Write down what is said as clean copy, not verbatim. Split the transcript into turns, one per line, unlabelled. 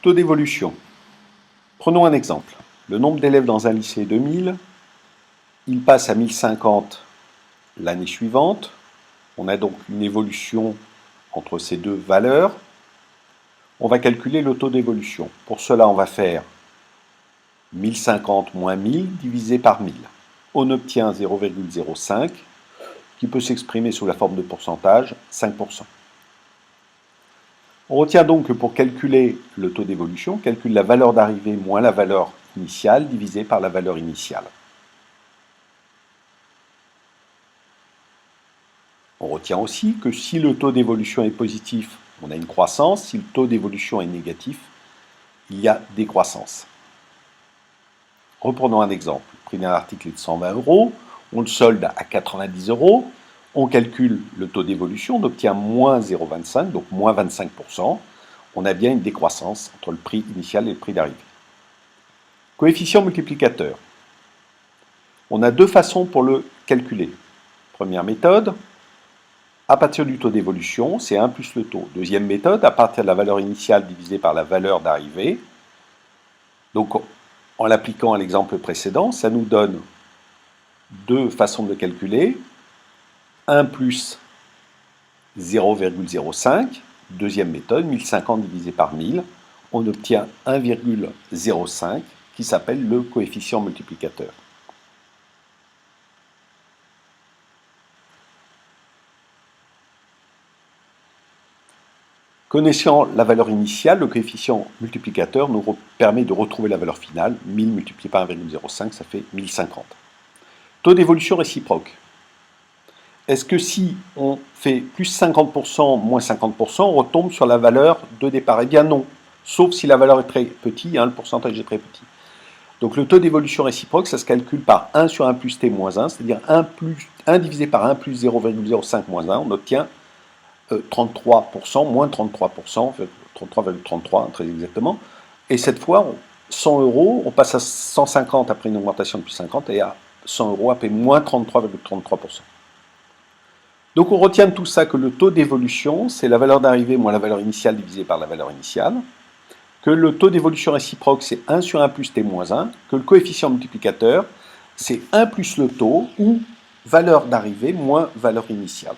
Taux d'évolution. Prenons un exemple. Le nombre d'élèves dans un lycée est de 1000. Il passe à 1050 l'année suivante. On a donc une évolution entre ces deux valeurs. On va calculer le taux d'évolution. Pour cela, on va faire 1050 moins 1000 divisé par 1000. On obtient 0,05 qui peut s'exprimer sous la forme de pourcentage, 5%. On retient donc que pour calculer le taux d'évolution, on calcule la valeur d'arrivée moins la valeur initiale divisée par la valeur initiale. On retient aussi que si le taux d'évolution est positif, on a une croissance. Si le taux d'évolution est négatif, il y a décroissance. Reprenons un exemple. Le prix d'un article est de 120 €. On le solde à 90 €. On calcule le taux d'évolution. On obtient moins 0,25, donc moins 25%. On a bien une décroissance entre le prix initial et le prix d'arrivée. Coefficient multiplicateur. On a deux façons pour le calculer. Première méthode, à partir du taux d'évolution, c'est 1 plus le taux. Deuxième méthode, à partir de la valeur initiale divisée par la valeur d'arrivée. Donc, en l'appliquant à l'exemple précédent, ça nous donne deux façons de calculer. 1 plus 0,05, deuxième méthode, 1050 divisé par 1000, on obtient 1,05 qui s'appelle le coefficient multiplicateur. Connaissant la valeur initiale, le coefficient multiplicateur nous permet de retrouver la valeur finale. 1000 multiplié par 1,05, ça fait 1050. Taux d'évolution réciproque. Est-ce que si on fait plus 50%, moins 50%, on retombe sur la valeur de départ? Eh bien non, sauf si la valeur est très petite, le pourcentage est très petit. Donc le taux d'évolution réciproque, ça se calcule par 1 sur 1 plus t moins 1, c'est-à-dire 1 divisé par 1 plus 0,05 moins 1, on obtient 33%, moins 33%, 33,33 très exactement. Et cette fois, 100 €, on passe à 150 après une augmentation de plus 50 et à 100 € après moins 33,33%. Donc on retient de tout ça que le taux d'évolution, c'est la valeur d'arrivée moins la valeur initiale divisée par la valeur initiale, que le taux d'évolution réciproque, c'est 1 sur 1 plus t moins 1, que le coefficient multiplicateur, c'est 1 plus le taux ou valeur d'arrivée moins valeur initiale.